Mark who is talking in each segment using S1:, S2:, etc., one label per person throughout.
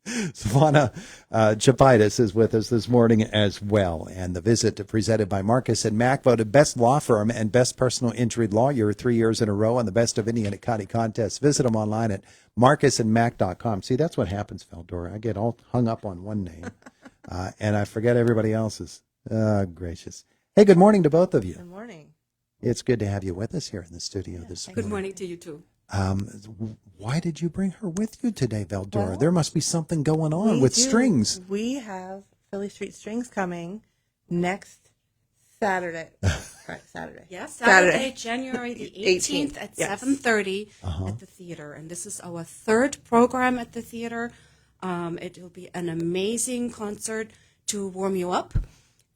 S1: Swana Chepaitis is with us this morning as well. And the visit presented by Marcus and Mack, voted best law firm and best personal injury lawyer 3 years in a row on the Best of Indiana County contest. Visit them online at marcusandmack.com. See, that's what happens, Veldorah. I get all hung up on one name and I forget everybody else's. Gracious. Hey, good morning to both of you.
S2: Good morning.
S1: It's good to have you with us here in the studio this morning.
S3: Good morning to you, too.
S1: Why did you bring her with you today, Veldorah?
S2: Well,
S1: there must be something going on with strings.
S2: We have Philly Street Strings coming next Saturday. Saturday.
S3: Yes, Saturday, January the 18th at
S2: yes.
S3: 7:30 at the theater. And this is our third program at the theater. It will be an amazing concert to warm you up.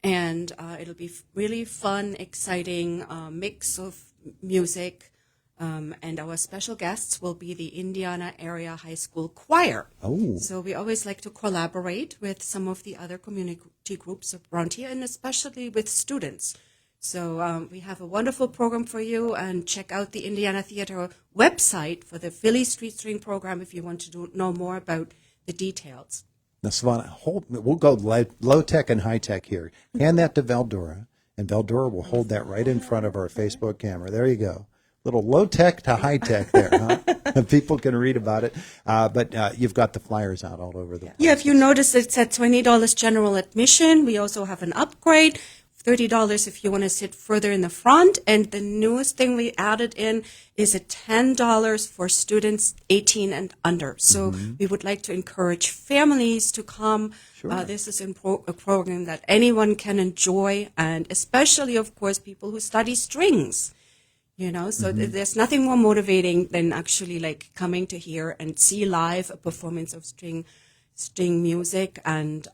S3: And it'll be really fun, exciting mix of music. And our special guests will be the Indiana Area High School Choir.
S1: Oh.
S3: So we always like to collaborate with some of the other community groups around here, and especially with students. So we have a wonderful program for you, and check out the Indiana Theater website for the Philly Street String program if you want to know more about the details.
S1: Now, Swana, we'll go low tech and high tech here. Hand that to Veldorah, and Veldorah will hold that right in front of our Facebook camera. There you go. Little low tech to high tech there, huh? People can read about it. But you've got the flyers out all over the place.
S3: Yeah, if you notice, it's at $20 general admission. We also have an upgrade, $30 if you want to sit further in the front. And the newest thing we added in is a $10 for students 18 and under. So we would like to encourage families to come.
S1: Sure.
S3: This is a program that anyone can enjoy, and especially, of course, people who study strings. You know, so there's nothing more motivating than actually like coming to hear and see live a performance of string music. And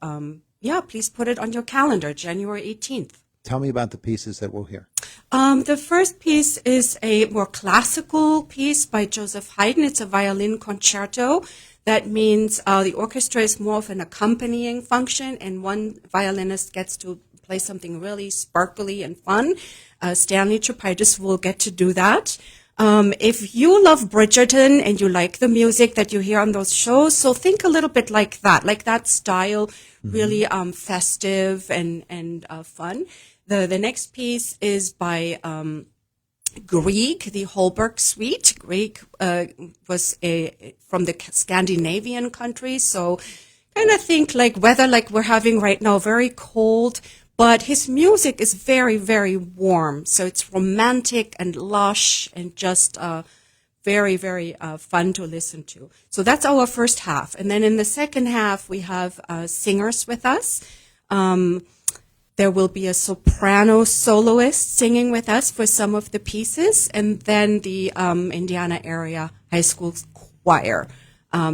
S3: please put it on your calendar, January 18th.
S1: Tell me about the pieces that we'll hear.
S3: The first piece is a more classical piece by Joseph Haydn. It's a violin concerto. That means the orchestra is more of an accompanying function, and one violinist gets to play something really sparkly and fun. Stanley Chepaitis will get to do that. If you love Bridgerton and you like the music that you hear on those shows, so think a little bit like that style, really festive and fun. The next piece is by Grieg, the Holberg Suite. Grieg was from the Scandinavian countries, so kind of think like weather like we're having right now, very cold. But his music is very, very warm. So it's romantic and lush and just very, very fun to listen to. So that's our first half. And then in the second half, we have singers with us. There will be a soprano soloist singing with us for some of the pieces. And then the Indiana Area High School Choir.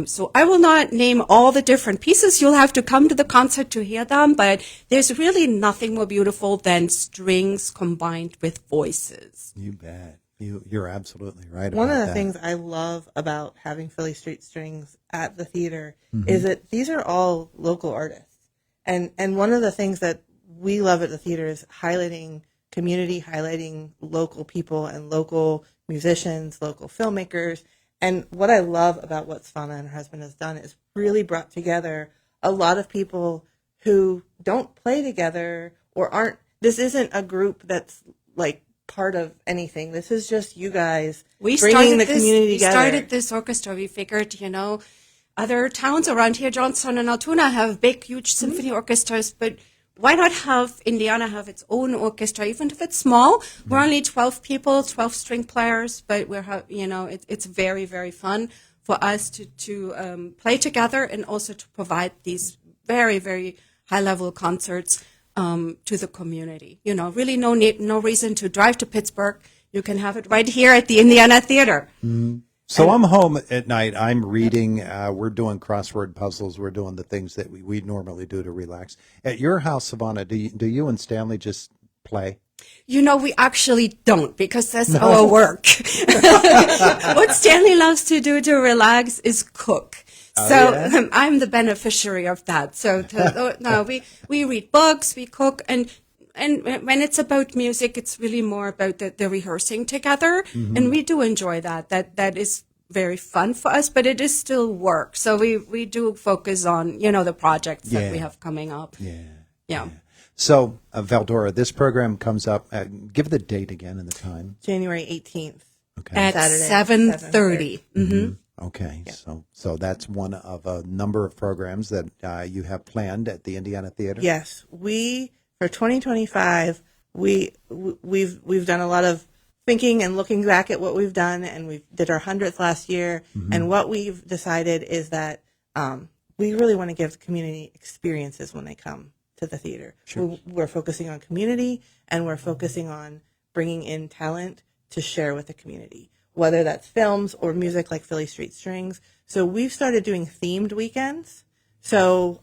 S3: So I will not name all the different pieces. You'll have to come to the concert to hear them, but there's really nothing more beautiful than strings combined with voices.
S1: You bet. You're absolutely right.
S2: One of the
S1: that.
S2: things I love about having Philly Street Strings at the theater is that these are all local artists. And one of the things that we love at the theater is highlighting community, highlighting local people and local musicians, local filmmakers. And what I love about what Swana and her husband has done is really brought together a lot of people who don't play together or aren't. This isn't a group that's like part of anything. This is just you guys bringing the community together.
S3: We started this orchestra. We figured, other towns around here, Johnstown and Altoona, have big, huge symphony orchestras, but why not have Indiana have its own orchestra, even if it's small? We're only 12 people, 12 string players, but it's very, very fun for us to play together and also to provide these very, very high-level concerts to the community. Really no reason to drive to Pittsburgh. You can have it right here at the Indiana Theater.
S1: Mm-hmm. So I'm home at night. I'm reading. We're doing crossword puzzles. We're doing the things that we normally do to relax. At your house, Swana, do you and Stanley just play?
S3: We actually don't, because that's our work. What Stanley loves to do to relax is cook. I'm the beneficiary of that. So we read books, we cook, and when it's about music, it's really more about the rehearsing together. And we do enjoy that. That is very fun for us, but it is still work. So we do focus on, the projects that we have coming up. Yeah.
S1: So, Veldorah, this program comes up, give the date again and the time.
S2: January 18th.
S1: Okay.
S3: At
S2: Saturday,
S3: 7:30.
S1: Okay. So that's one of a number of programs that you have planned at the Indiana Theater.
S2: Yes, for 2025, we've done a lot of thinking and looking back at what we've done, and we did our 100th last year. And what we've decided is that we really want to give the community experiences when they come to the theater.
S1: Sure.
S2: We're focusing on community, and we're focusing on bringing in talent to share with the community, whether that's films or music like Philly Street Strings. So we've started doing themed weekends. So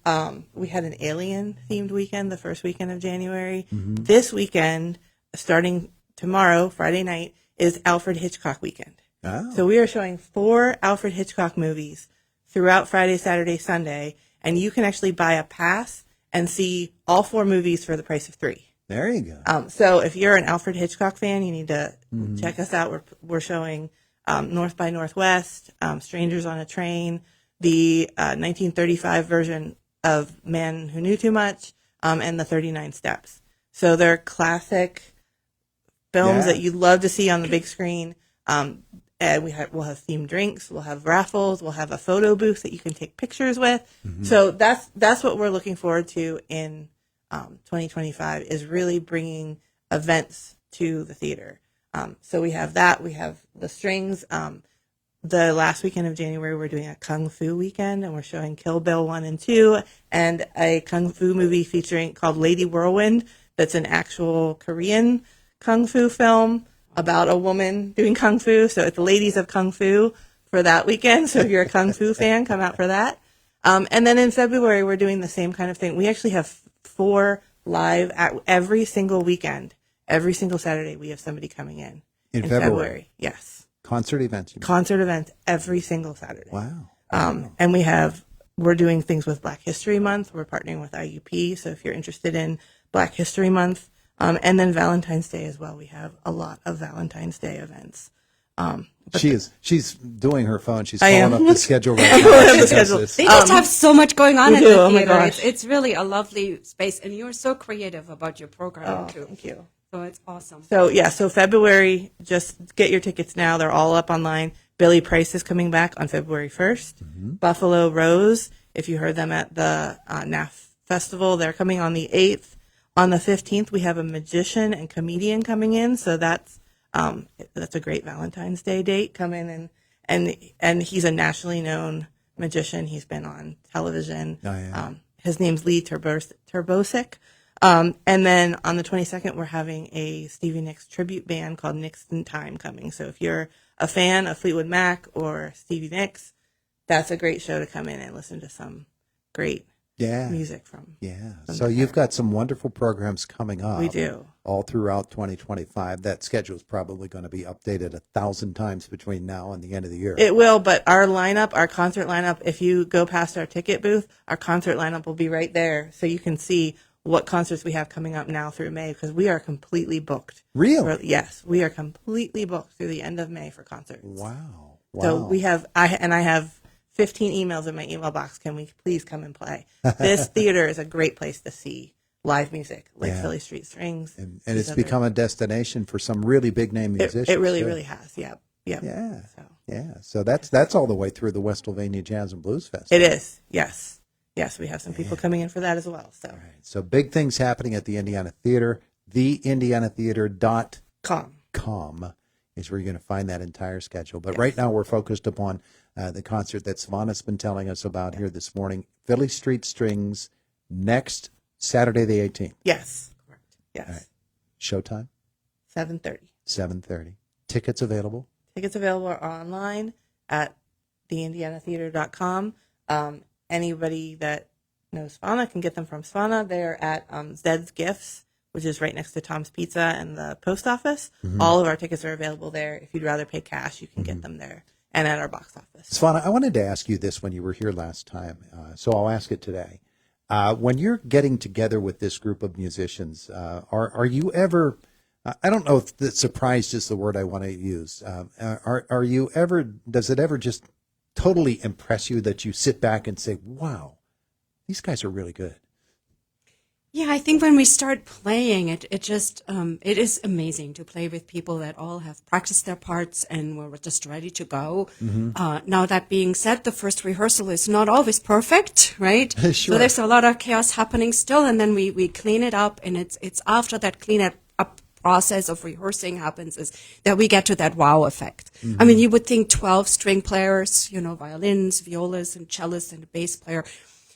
S2: we had an Alien themed weekend the first weekend of January. This weekend, starting tomorrow, Friday night, is Alfred Hitchcock weekend.
S1: Oh.
S2: So we are showing 4 Alfred Hitchcock movies throughout Friday, Saturday, Sunday, and you can actually buy a pass and see all 4 movies for the price of 3.
S1: There you go.
S2: So if you're an Alfred Hitchcock fan, you need to check us out. We're showing North by Northwest, Strangers on a Train, the 1935 version of Man Who Knew Too Much, and the 39 Steps. So they're classic films that you love to see on the big screen. And we'll have themed drinks, we'll have raffles, we'll have a photo booth that you can take pictures with. So that's what we're looking forward to in 2025, is really bringing events to the theater. So we have that. We have the strings. The last weekend of January, we're doing a Kung Fu weekend, and we're showing Kill Bill 1 and 2, and a Kung Fu movie called Lady Whirlwind. That's an actual Korean Kung Fu film about a woman doing Kung Fu. So it's Ladies of Kung Fu for that weekend. So if you're a Kung Fu fan, come out for that. And then in February, we're doing the same kind of thing. We actually have 4 live every single weekend. Every single Saturday, we have somebody coming in February. Yes.
S1: Concert events.
S2: Concert events every single Saturday.
S1: Wow.
S2: And we're doing things with Black History Month. We're partnering with IUP. So if you're interested in Black History Month, and then Valentine's Day as well. We have a lot of Valentine's Day events.
S1: She's doing her phone. She's
S2: I am.
S1: pulling up the schedule right now.
S2: Pulling up the schedule.
S3: They just have so much going on
S2: we
S3: in
S2: do.
S3: the
S2: Oh my
S3: theater.
S2: gosh.
S3: It's really a lovely space, and you're so creative about your programming too.
S2: Thank you.
S3: So it's awesome.
S2: So February, just get your tickets now. They're all up online. Billy Price is coming back on February 1st. Buffalo Rose, if you heard them at the NAF Festival, they're coming on the 8th. On the 15th, we have a magician and comedian coming in. So that's a great Valentine's Day date. Come in and he's a nationally known magician. He's been on television.
S1: Oh, yeah.
S2: His name's Lee Turbosic. And then on the 22nd, we're having a Stevie Nicks tribute band called Nicks in Time coming. So if you're a fan of Fleetwood Mac or Stevie Nicks, that's a great show to come in and listen to some great music from.
S1: Yeah. So you've got some wonderful programs coming up.
S2: We do.
S1: All throughout 2025. That schedule is probably going to be updated 1,000 times between now and the end of the year.
S2: It will, but our concert lineup, if you go past our ticket booth, our concert lineup will be right there. So you can see what concerts we have coming up now through May, because we are completely booked.
S1: Really?
S2: Yes, we are completely booked through the end of May for concerts.
S1: Wow.
S2: So we have, I have 15 emails in my email box. Can we please come and play? This theater is a great place to see live music, like Philly Street Strings.
S1: And it's become a destination for some really big name musicians.
S2: It really has. Yep.
S1: Yeah.
S2: So.
S1: Yeah. So that's all the way through the West Sylvania Jazz and Blues Festival.
S2: It is. Yes. Yes, we have some people coming in for that as well. So,
S1: All right. So big things happening at the Indiana Theater. TheIndianaTheater.com is where you're going to find that entire schedule. But right now we're focused upon the concert that Swana's been telling us about here this morning, Philly Street Strings, next Saturday the 18th.
S2: yes, correct. Yes,
S1: All right. Showtime?
S2: 7:30.
S1: 7:30. Tickets available?
S2: Tickets available are online at TheIndianaTheater.com. Anybody that knows Swana can get them from Swana. They're at Zed's Gifts, which is right next to Tom's Pizza and the post office. All of our tickets are available there. If you'd rather pay cash, you can get them there and at our box office.
S1: Swana, I wanted to ask you this when you were here last time, so I'll ask it today. When you're getting together with this group of musicians, are you ever I don't know if the surprised is the word I want to use. Are you ever, does it ever just totally impress you that you sit back and say, wow, these guys are really good?
S3: Yeah, I think when we start playing, it just it is amazing to play with people that all have practiced their parts and were just ready to go. Now that being said, the first rehearsal is not always perfect, right?
S1: Sure.
S3: So there's a lot of chaos happening still, and then we clean it up, and it's after that clean up process of rehearsing happens is that we get to that wow effect. I mean, you would think 12 string players, violins, violas, and cellists, and a bass player.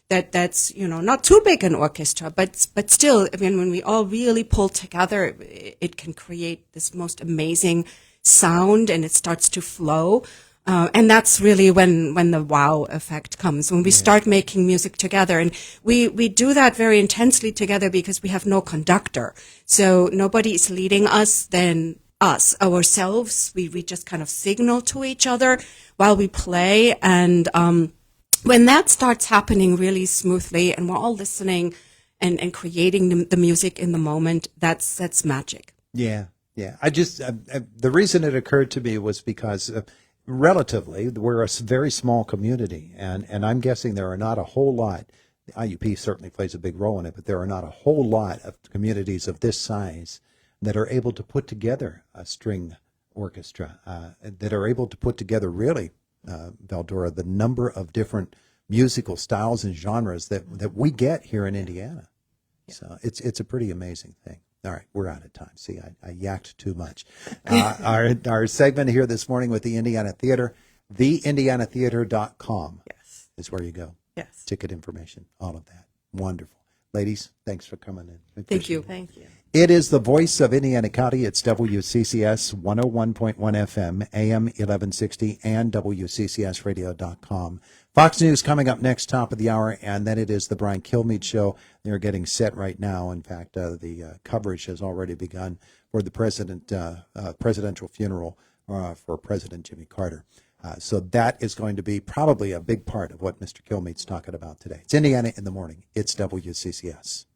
S3: That's not too big an orchestra, but still, I mean, when we all really pull together, it can create this most amazing sound, and it starts to flow. And that's really when the wow effect comes, when we start making music together. And we do that very intensely together because we have no conductor. So nobody is leading us than us, ourselves. We just kind of signal to each other while we play. And, when that starts happening really smoothly and we're all listening and creating the music in the moment, that's magic.
S1: Yeah. I just, the reason it occurred to me was because relatively, we're a very small community, and I'm guessing there are not a whole lot. The IUP certainly plays a big role in it, but there are not a whole lot of communities of this size that are able to put together a string orchestra, that are able to put together really, Veldorah, the number of different musical styles and genres that we get here in Indiana. Yeah. So it's a pretty amazing thing. All right, we're out of time. See, I yacked too much. Our segment here this morning with the Indiana Theater, theindianatheater.com is where you go.
S2: Yes.
S1: Ticket information, all of that. Wonderful. Ladies, thanks for coming in.
S3: Thank you.
S2: Thank you.
S1: It is the voice of Indiana County. It's WCCS 101.1 FM, AM 1160, and WCCSradio.com. Fox News coming up next, top of the hour, and then it is the Brian Kilmeade Show. They're getting set right now. In fact, the coverage has already begun for the presidential funeral for President Jimmy Carter. So that is going to be probably a big part of what Mr. Kilmeade's talking about today. It's Indiana in the Morning. It's WCCS.